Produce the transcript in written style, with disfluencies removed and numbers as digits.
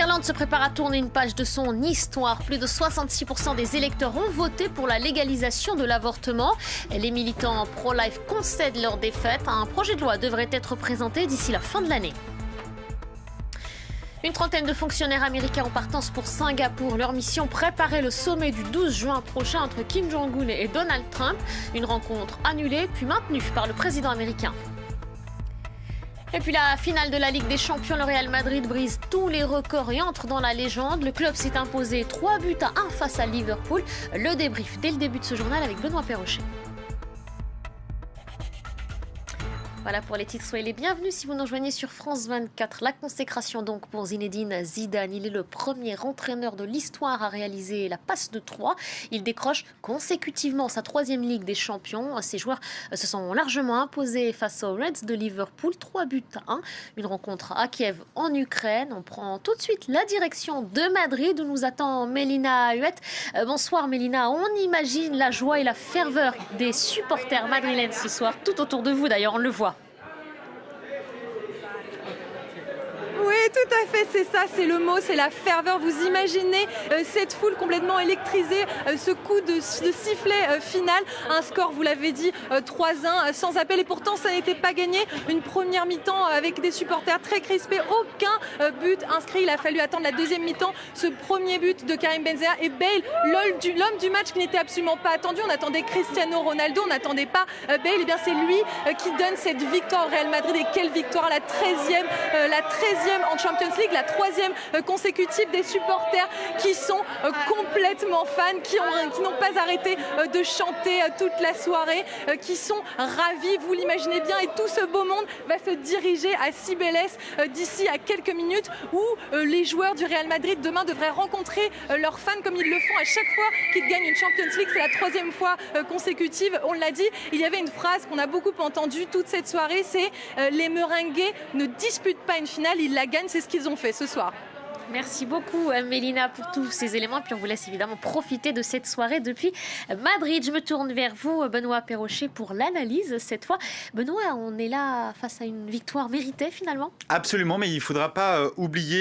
L'Irlande se prépare à tourner une page de son histoire. Plus de 66% des électeurs ont voté pour la légalisation de l'avortement. Les militants pro-life concèdent leur défaite. Un projet de loi devrait être présenté d'ici la fin de l'année. Une trentaine de fonctionnaires américains en partance pour Singapour. Leur mission, préparer le sommet du 12 juin prochain entre Kim Jong-un et Donald Trump. Une rencontre annulée puis maintenue par le président américain. Et puis la finale de la Ligue des Champions, le Real Madrid brise tous les records et entre dans la légende. Le club s'est imposé 3-1 face à Liverpool. Le débrief dès le début de ce journal avec Benoît Perrochet. Voilà pour les titres, soyez les bienvenus si vous nous rejoignez sur France 24. La consécration donc pour Zinedine Zidane. Il est le premier entraîneur de l'histoire à réaliser la passe de 3. Il décroche consécutivement sa 3e Ligue des Champions. Ses joueurs se sont largement imposés face aux Reds de Liverpool, 3-1. Une rencontre à Kiev en Ukraine. On prend tout de suite la direction de Madrid où nous attend Mélina Huette. Bonsoir Mélina, on imagine la joie et la ferveur des supporters madrilènes ce soir, tout autour de vous d'ailleurs, on le voit. Oui, tout à fait, c'est ça, c'est le mot, c'est la ferveur. Vous imaginez cette foule complètement électrisée, ce coup de sifflet final, un score, vous l'avez dit, 3-1, sans appel. Et pourtant, ça n'était pas gagné. Une première mi-temps avec des supporters très crispés, aucun but inscrit. Il a fallu attendre la deuxième mi-temps, ce premier but de Karim Benzema et Bale, l'homme du match qui n'était absolument pas attendu. On attendait Cristiano Ronaldo, on n'attendait pas Bale. Et bien c'est lui qui donne cette victoire au Real Madrid. Et quelle victoire, la 13e en Champions League, la 3e consécutive, des supporters qui sont complètement fans, qui n'ont pas arrêté de chanter toute la soirée, qui sont ravis, vous l'imaginez bien, et tout ce beau monde va se diriger à Cibeles d'ici à quelques minutes où les joueurs du Real Madrid demain devraient rencontrer leurs fans comme ils le font à chaque fois qu'ils gagnent une Champions League. C'est la 3e fois consécutive, on l'a dit. Il y avait une phrase qu'on a beaucoup entendue toute cette soirée, c'est les Merengues ne disputent pas une finale, ils la gagnent, c'est ce qu'ils ont fait ce soir. Merci beaucoup Mélina pour tous ces éléments. Puis on vous laisse évidemment profiter de cette soirée depuis Madrid. Je me tourne vers vous Benoît Perrochet pour l'analyse cette fois. Benoît, on est là face à une victoire méritée finalement ? Absolument, mais il ne faudra pas oublier